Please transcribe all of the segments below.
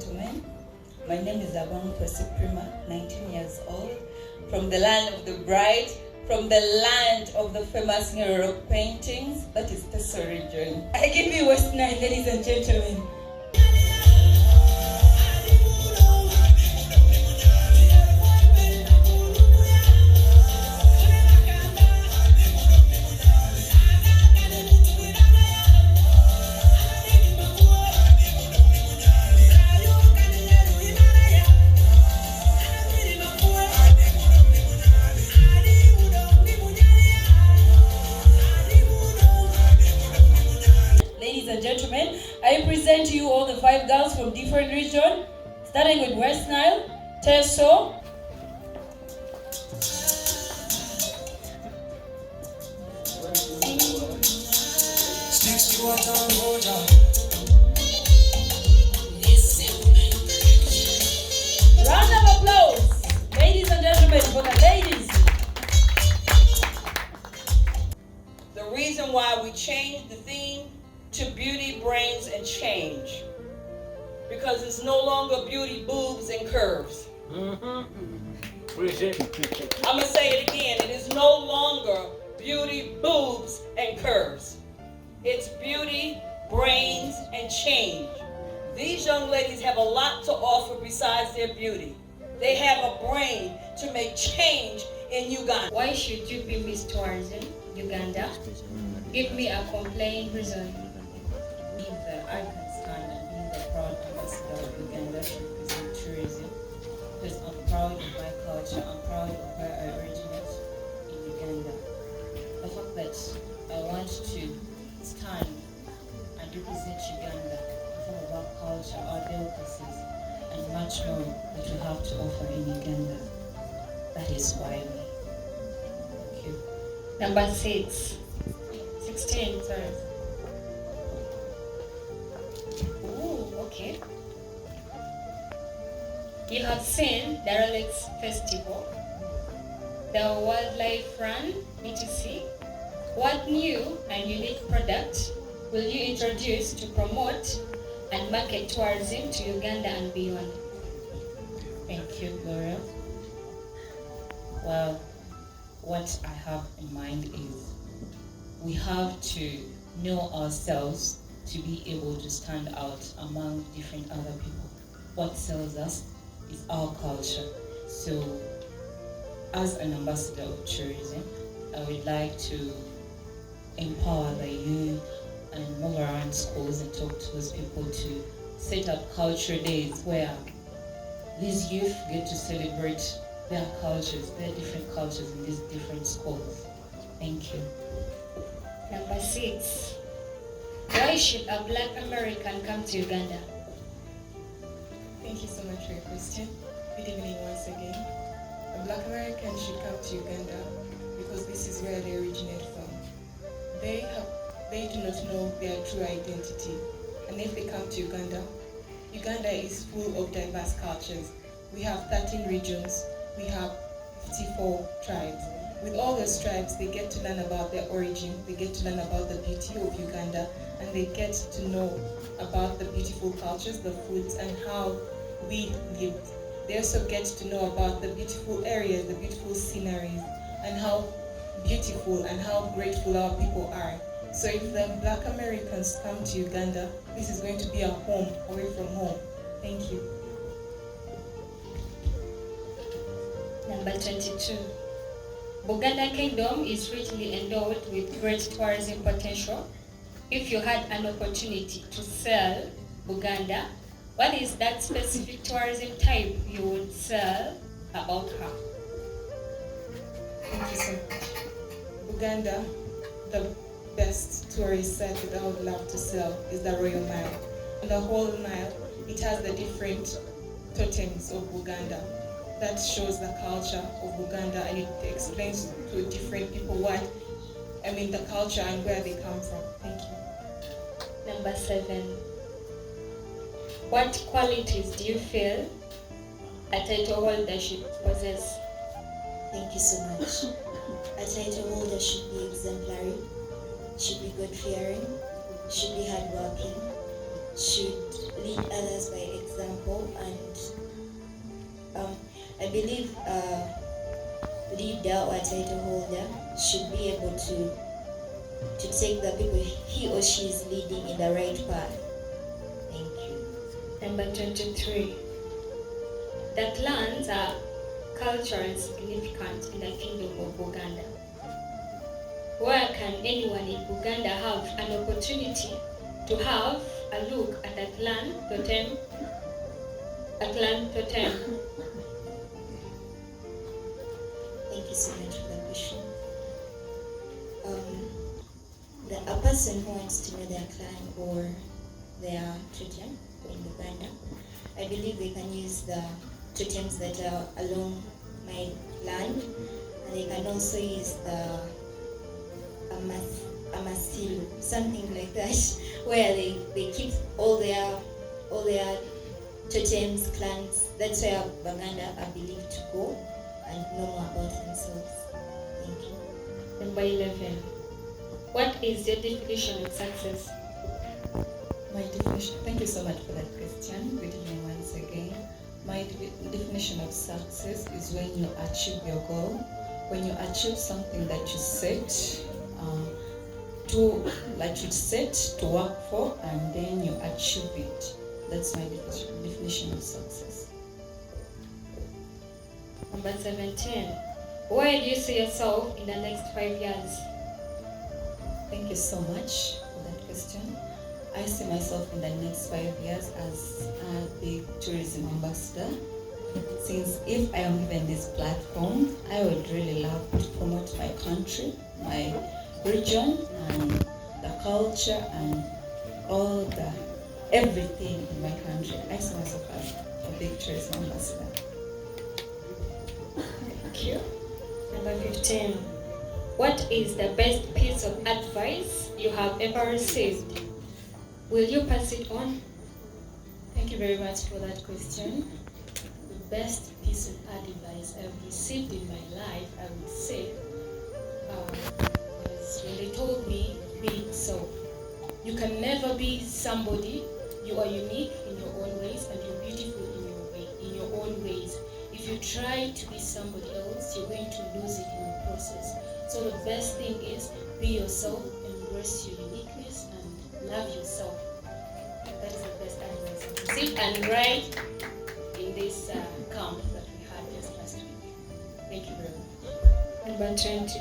gentlemen, my name is Abang Prima, 19 years old, from the land of the bride, from the land of the famous Europe paintings, that is Teso region. I give you West Nile, ladies and gentlemen. Ladies and gentlemen, I present to you all the 5 girls from different regions, starting with West Nile, Teso, round of applause, ladies and gentlemen, for the ladies. The reason why we changed the theme to beauty, brains, and change, because it's no longer beauty, boobs, and curves. I'm gonna say it again. It is no longer beauty, boobs, and curves. It's beauty, brains, and change. These young ladies have a lot to offer besides their beauty. They have a brain to make change in Uganda. Why should you be Miss Tourism, Uganda? Give me a compelling reason. I can stand and be the proud ambassador of Uganda to represent tourism, because I'm proud of my culture, I'm proud of where I originate in Uganda. The fact that I want to stand and represent Uganda in form of our culture, our delicacies, and much more that we have to offer in Uganda. That is why me. Thank you. Number 16, sorry. Okay. You have seen the Rolex Festival, the Wildlife Run, BTC. What new and unique product will you introduce to promote and market tourism to Uganda and beyond? Thank you, Gloria. Well, what I have in mind is we have to know ourselves to be able to stand out among different other people. What sells us is our culture. So, as an ambassador of tourism, I would like to empower the youth and move around schools and talk to those people to set up culture days where these youth get to celebrate their cultures, their different cultures in these different schools. Thank you. Number 6. Why should a Black American come to Uganda? Thank you so much for your question. Good evening once again. A Black American should come to Uganda because this is where they originate from. They do not know their true identity. And if they come to Uganda, Uganda is full of diverse cultures. We have 13 regions. We have 54 tribes. With all those tribes, they get to learn about their origin, they get to learn about the beauty of Uganda, and they get to know about the beautiful cultures, the foods, and how we live. They also get to know about the beautiful areas, the beautiful sceneries, and how beautiful and how grateful our people are. So if the Black Americans come to Uganda, this is going to be a home away from home. Thank you. Number 22. Buganda Kingdom is richly endowed with great tourism potential. If you had an opportunity to sell Buganda, what is that specific tourism type you would sell about her? Thank you so much. Buganda, the best tourist site that I would love to sell is the Royal Mile. On the whole Nile, it has the different totems of Buganda. That shows the culture of Uganda, and it explains to different people the culture and where they come from. Thank you. Number 7. What qualities do you feel a title holder should possess? Thank you so much. A title holder should be exemplary, should be God-fearing, should be hardworking, should lead others by example, I believe leader or title holder should be able to take the people he or she is leading in the right path. Thank you. Number 23. The clans are culturally significant in the kingdom of Uganda. Where can anyone in Uganda have an opportunity to have a look at a clan totem? Thank you so much for the question. A person who wants to know their clan or their totem in Uganda, I believe they can use the totems that are along my land, and they can also use the amasilu, something like that, where they keep all their totems, clans. That's where Baganda are believed to go and know more about themselves. Thank you. Number 11. What is your definition of success? My definition, thank you so much for that question. Good evening once again. My definition of success is when you achieve your goal, when you achieve something that you set to work for, and then you achieve it. That's my definition of success. Number 17. Where do you see yourself in the next 5 years? Thank you so much for that question. I see myself in the next 5 years as a big tourism ambassador. Since if I am given this platform, I would really love to promote my country, my region, and the culture, and everything in my country. I see myself as a big tourism ambassador. Thank you. Number 15. What is the best piece of advice you have ever received? Will you pass it on? Thank you very much for that question. The best piece of advice I've received in my life, I would say, was when they told me, be yourself. You can never be somebody. You are unique in your own ways, and you're beautiful in your own ways. If you try to be somebody else, you're going to lose it in the process. So the best thing is be yourself, embrace your uniqueness, and love yourself. That is the best advice I've received, and right in this camp that we had just last week. Thank you very much. Number 20.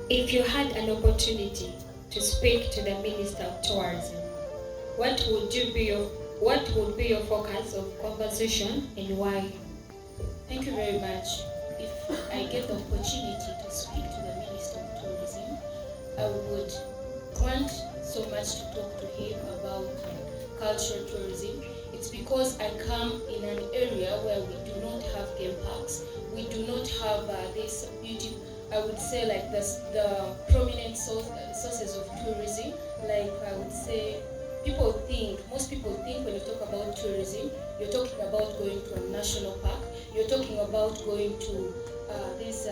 If you had an opportunity to speak to the Minister of Tourism, what would be your focus of conversation and why? Thank you very much. If I get the opportunity to speak to the Minister of Tourism, I would want so much to talk to him about cultural tourism. It's because I come in an area where we do not have game parks. We do not have this beauty, I would say, like the prominent sources of tourism. Like I would say, most people think when you talk about tourism, you're talking about going to a national park, you're talking about going to these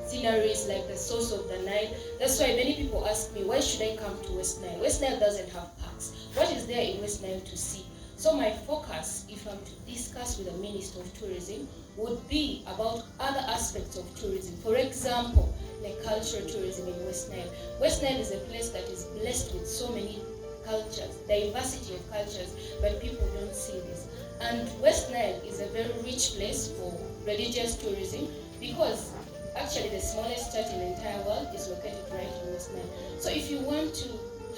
sceneries like the source of the Nile. That's why many people ask me, why should I come to West Nile? West Nile doesn't have parks. What is there in West Nile to see? So my focus, if I'm to discuss with the Minister of Tourism, would be about other aspects of tourism. For example, like cultural tourism in West Nile. West Nile is a place that is blessed with so many cultures, diversity of cultures, but people don't see this. And West Nile is a very rich place for religious tourism because actually the smallest church in the entire world is located right in West Nile. So if you want to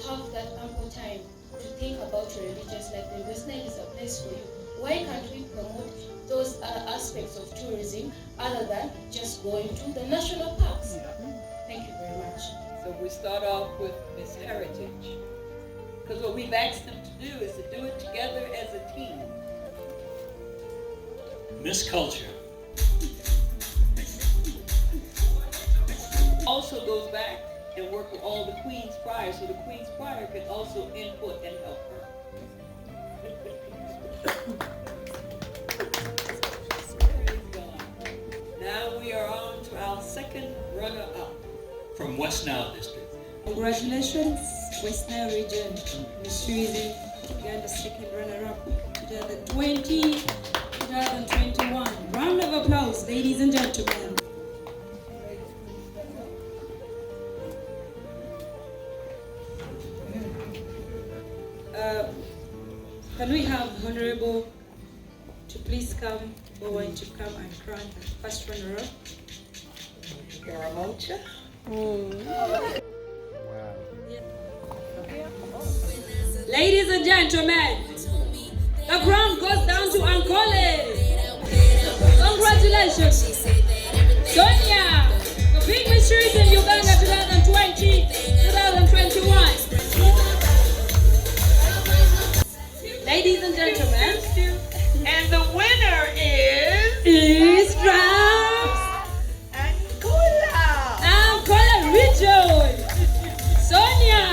have that ample time to think about your religious life, then West Nile is a place for you. Why can't we promote those other aspects of tourism other than just going to the national parks? Thank you very much. So we start off with Miss Heritage. Because what we've asked them to do is to do it together as a team. Miss Culture. Also goes back and work with all the Queen's Prior, so the Queen's Prior can also input and help her. Now we are on to our second runner-up. From West Nile District. Congratulations, West Nile region, Miss Uganda second runner-up, 2020. 2021. Round of applause, ladies and gentlemen. Can we have Honorable to please come forward to come and crown the first runner-up? Ladies and gentlemen, the crown goes down to Ankole. Congratulations, Sonia, the Big Mysteries in Uganda 2020-2021. Ladies and gentlemen, And the winner is Ankole region. Sonia.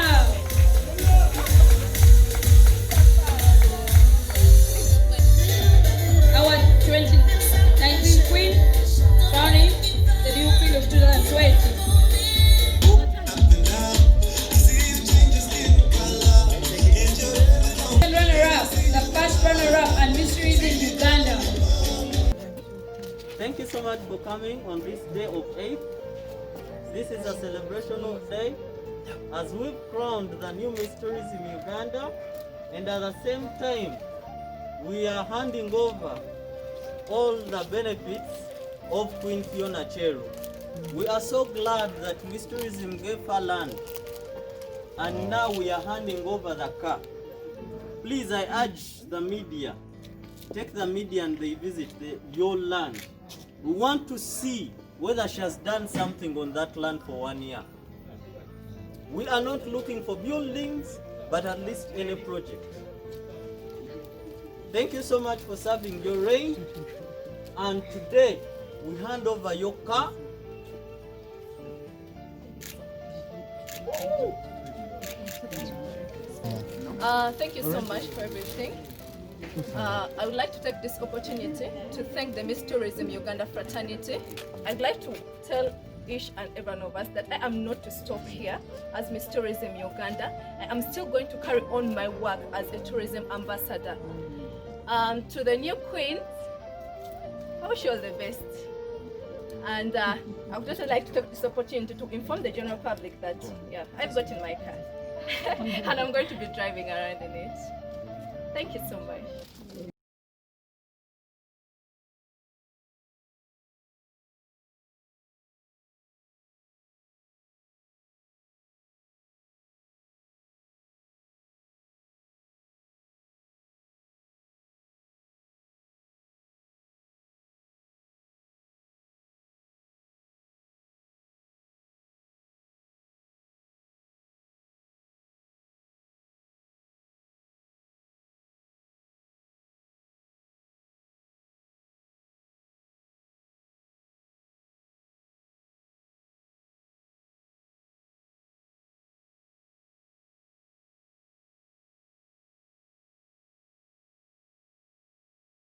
Our 2019 queen, crowning the new queen of 2020. Runner-up, the first runner-up and mysteries in Uganda. Thank you so much for coming on this day of 8th. This is a celebrational day as we've crowned the new mysteries in Uganda, and at the same time we are handing over all the benefits of Queen Fiona Cheru. We are so glad that Mysterism gave her land, and now we are handing over the car. Please, I urge the media, take the media and they visit your land. We want to see whether she has done something on that land for 1 year. We are not looking for buildings, but at least any project. Thank you so much for serving your reign. And today, we hand over your car. Thank you so much for everything. I would like to take this opportunity to thank the Miss Tourism Uganda fraternity. I'd like to tell each and every one of us that I am not to stop here as Miss Tourism Uganda. I am still going to carry on my work as a tourism ambassador. To the new queen, I wish you all the best. And I would also like to take this opportunity to inform the general public that I've got in my car and I'm going to be driving around in it. Thank you so much.